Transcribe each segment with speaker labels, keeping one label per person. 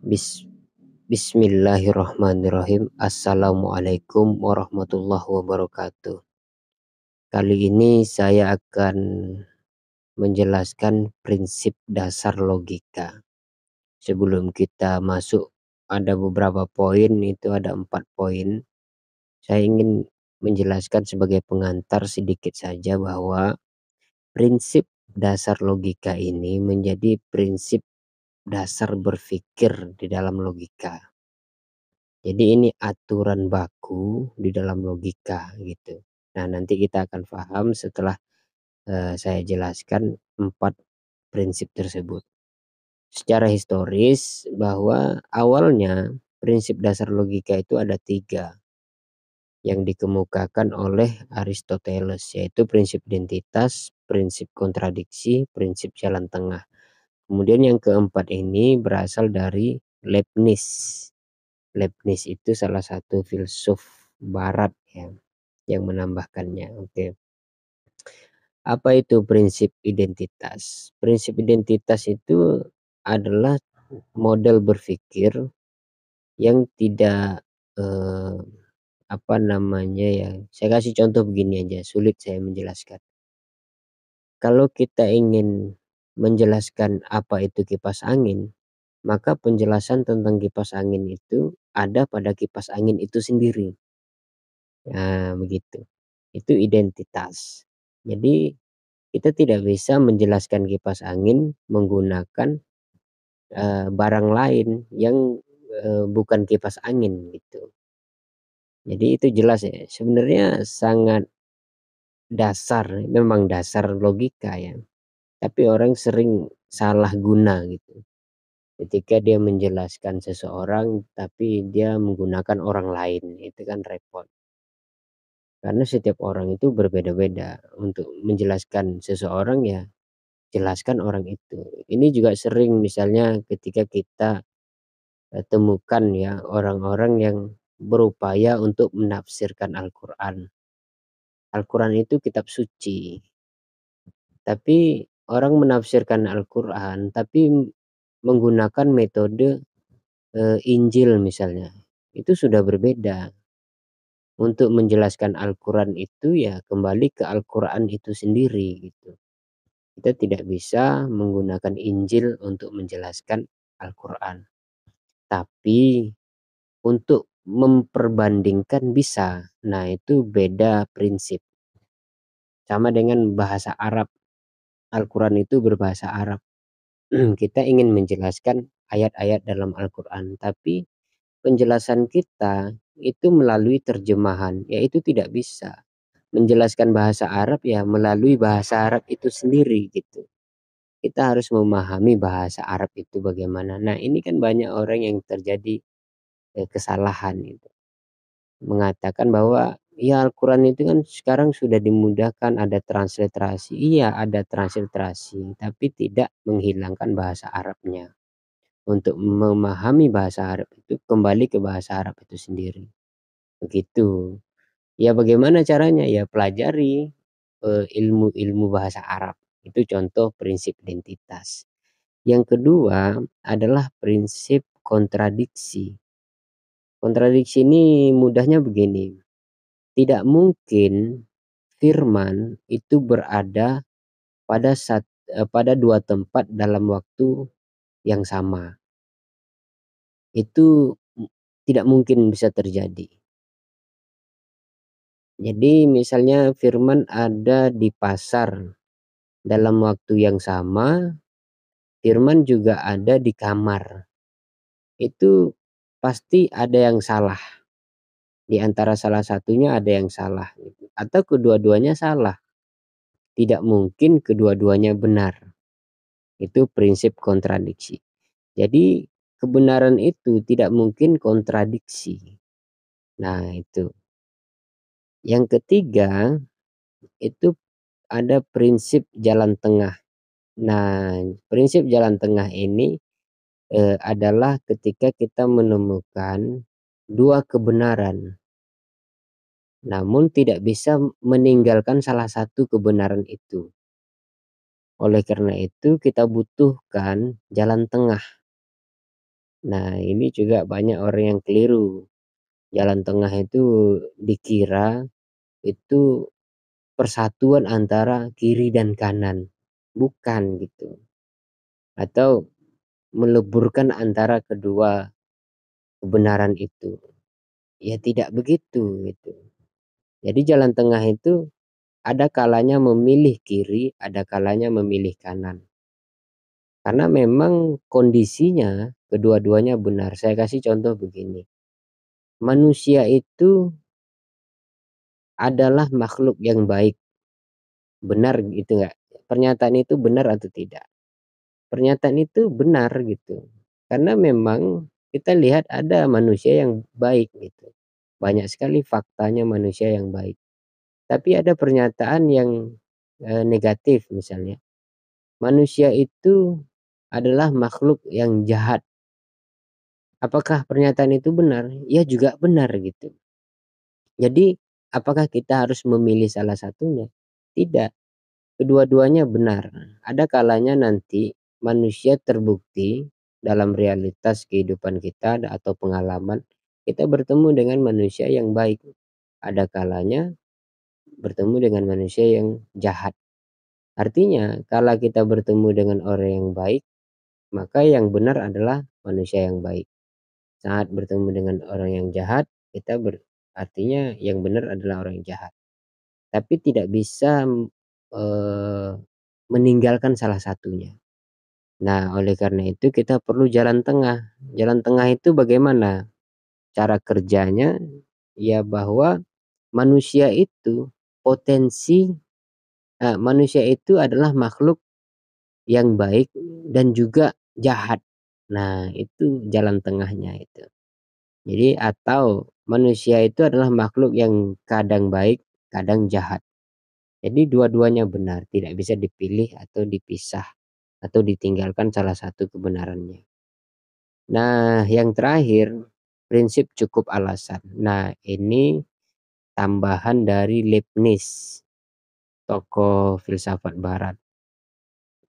Speaker 1: Bis Bismillahirrahmanirrahim. Assalamualaikum warahmatullahi wabarakatuh. Kali ini saya akan menjelaskan prinsip dasar logika. Sebelum kita masuk, ada beberapa poin, itu ada 4 poin. Saya ingin menjelaskan sebagai pengantar sedikit saja bahwa prinsip dasar logika ini menjadi prinsip dasar berpikir di dalam logika. Jadi ini aturan baku di dalam logika gitu. Nah, nanti kita akan paham setelah saya jelaskan 4 prinsip tersebut. Secara historis bahwa awalnya prinsip dasar logika itu ada 3 yang dikemukakan oleh Aristoteles, yaitu prinsip identitas, prinsip kontradiksi, prinsip jalan tengah. Kemudian yang keempat ini berasal dari Leibniz. Leibniz itu salah satu filsuf barat ya, yang menambahkannya. Oke. Apa itu prinsip identitas? Prinsip identitas itu adalah model berpikir yang tidak eh, apa namanya ya. Saya kasih contoh begini aja, sulit saya menjelaskan. Kalau kita ingin menjelaskan apa itu kipas angin, maka penjelasan tentang kipas angin itu ada pada kipas angin itu sendiri. Nah, begitu. Itu identitas. Jadi kita tidak bisa menjelaskan kipas angin menggunakan barang lain yang bukan kipas angin gitu. Jadi itu jelas ya. Sebenarnya sangat dasar, memang dasar logika ya. Tapi orang sering salah guna gitu. Ketika dia menjelaskan seseorang tapi dia menggunakan orang lain, itu kan repot. Karena setiap orang itu berbeda-beda. Untuk menjelaskan seseorang ya jelaskan orang itu. Ini juga sering misalnya ketika kita temukan ya orang-orang yang berupaya untuk menafsirkan Al-Quran. Al-Quran itu kitab suci. Tapi orang menafsirkan Al-Quran tapi menggunakan metode Injil misalnya. Itu sudah berbeda. Untuk menjelaskan Al-Quran itu ya kembali ke Al-Quran itu sendiri gitu. Kita tidak bisa menggunakan Injil untuk menjelaskan Al-Quran. Tapi untuk memperbandingkan bisa. Nah, itu beda prinsip. Sama dengan bahasa Arab. Al-Quran itu berbahasa Arab. Kita ingin menjelaskan ayat-ayat dalam Al-Quran. Tapi penjelasan kita itu melalui terjemahan. Yaitu tidak bisa. Menjelaskan bahasa Arab ya melalui bahasa Arab itu sendiri gitu. Kita harus memahami bahasa Arab itu bagaimana. Nah, ini kan banyak orang yang terjadi kesalahan itu. Mengatakan bahwa ya Al-Quran itu kan sekarang sudah dimudahkan, ada transliterasi. Iya, ada transliterasi, tapi tidak menghilangkan bahasa Arabnya. Untuk memahami bahasa Arab itu kembali ke bahasa Arab itu sendiri. Begitu. Ya bagaimana caranya? Ya pelajari ilmu-ilmu bahasa Arab. Itu contoh prinsip identitas. Yang kedua adalah prinsip kontradiksi. Kontradiksi ini mudahnya begini. Tidak mungkin firman itu berada pada 2 tempat dalam waktu yang sama. Itu tidak mungkin bisa terjadi. Jadi misalnya firman ada di pasar dalam waktu yang sama, firman juga ada di kamar. Itu pasti ada yang salah. Di antara salah satunya ada yang salah gitu. Atau kedua-duanya salah. Tidak mungkin kedua-duanya benar. Itu prinsip kontradiksi. Jadi kebenaran itu tidak mungkin kontradiksi. Nah, itu. Yang ketiga, itu ada prinsip jalan tengah. Nah, prinsip jalan tengah ini adalah ketika kita menemukan 2 kebenaran. Namun tidak bisa meninggalkan salah satu kebenaran itu. Oleh karena itu kita butuhkan jalan tengah. Nah, ini juga banyak orang yang keliru. Jalan tengah itu dikira itu persatuan antara kiri dan kanan, bukan gitu. Atau meleburkan antara kedua kebenaran itu. Ya tidak begitu gitu. Jadi jalan tengah itu ada kalanya memilih kiri, ada kalanya memilih kanan. Karena memang kondisinya kedua-duanya benar. Saya kasih contoh begini. Manusia itu adalah makhluk yang baik. Benar gitu nggak? Pernyataan itu benar atau tidak? Pernyataan itu benar gitu. Karena memang kita lihat ada manusia yang baik gitu. Banyak sekali faktanya manusia yang baik. Tapi ada pernyataan yang negatif misalnya. Manusia itu adalah makhluk yang jahat. Apakah pernyataan itu benar? Ya juga benar gitu. Jadi apakah kita harus memilih salah satunya? Tidak. Kedua-duanya benar. Ada kalanya nanti manusia terbukti dalam realitas kehidupan kita atau pengalaman kita bertemu dengan manusia yang baik. Ada kalanya bertemu dengan manusia yang jahat. Artinya, kalau kita bertemu dengan orang yang baik, maka yang benar adalah manusia yang baik. Saat bertemu dengan orang yang jahat, artinya yang benar adalah orang yang jahat. Tapi tidak bisa eh, meninggalkan salah satunya. Nah, oleh karena itu kita perlu jalan tengah. Jalan tengah itu bagaimana? Cara kerjanya ya bahwa manusia itu potensi manusia itu adalah makhluk yang baik dan juga jahat. Nah, itu jalan tengahnya itu. Jadi atau manusia itu adalah makhluk yang kadang baik, kadang jahat. Jadi dua-duanya benar, tidak bisa dipilih atau dipisah atau ditinggalkan salah satu kebenarannya. Nah, yang terakhir, prinsip cukup alasan. Nah, ini tambahan dari Leibniz, tokoh filsafat barat.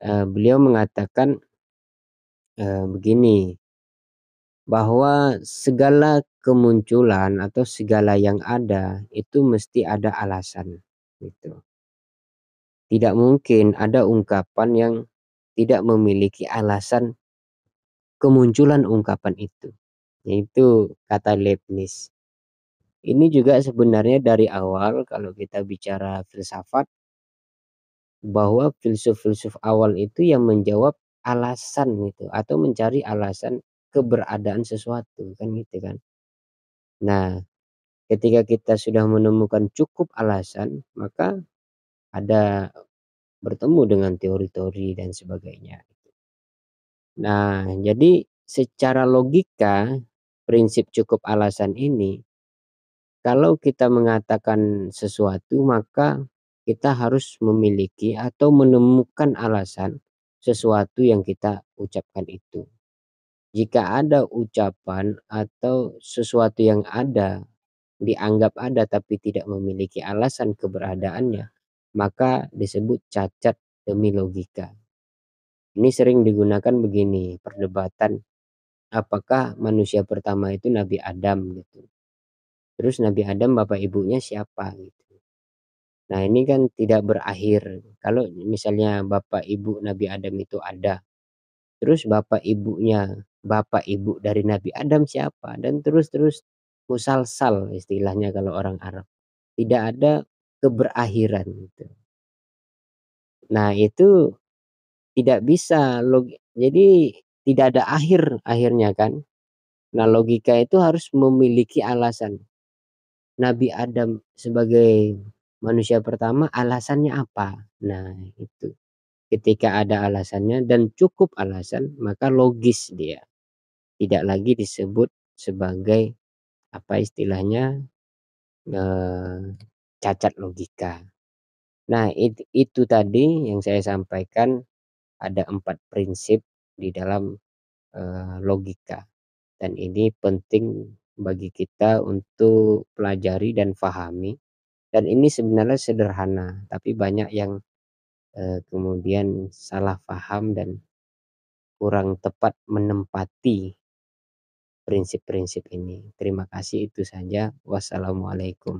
Speaker 1: Beliau mengatakan begini, bahwa segala kemunculan atau segala yang ada itu mesti ada alasan gitu. Tidak mungkin ada ungkapan yang tidak memiliki alasan kemunculan ungkapan itu. Yaitu kata Leibniz. Ini juga sebenarnya dari awal kalau kita bicara filsafat bahwa filsuf-filsuf awal itu yang menjawab alasan itu atau mencari alasan keberadaan sesuatu kan gitu kan. Nah, ketika kita sudah menemukan cukup alasan, maka ada bertemu dengan teori-teori dan sebagainya. Nah, jadi secara logika, prinsip cukup alasan ini, kalau kita mengatakan sesuatu, maka kita harus memiliki atau menemukan alasan sesuatu yang kita ucapkan itu. Jika ada ucapan atau sesuatu yang ada dianggap ada tapi tidak memiliki alasan keberadaannya, maka disebut cacat demi logika. Ini sering digunakan begini, perdebatan apakah manusia pertama itu Nabi Adam gitu. Terus Nabi Adam bapak ibunya siapa gitu. Nah, ini kan tidak berakhir. Kalau misalnya bapak ibu Nabi Adam itu ada, terus bapak ibu dari Nabi Adam siapa? Dan terus-terus musalsal istilahnya kalau orang Arab. Tidak ada keberakhiran gitu. Nah, itu tidak bisa jadi tidak ada akhirnya kan. Nah, logika itu harus memiliki alasan. Nabi Adam sebagai manusia pertama alasannya apa? Nah, itu. Ketika ada alasannya dan cukup alasan, maka logis dia. Tidak lagi disebut sebagai apa istilahnya eh, cacat logika. Nah, itu tadi yang saya sampaikan ada 4 prinsip di dalam logika. Dan ini penting bagi kita untuk pelajari dan pahami. Dan ini sebenarnya sederhana, tapi banyak yang kemudian salah paham dan kurang tepat menempati prinsip-prinsip ini. Terima kasih, itu saja. Wassalamualaikum.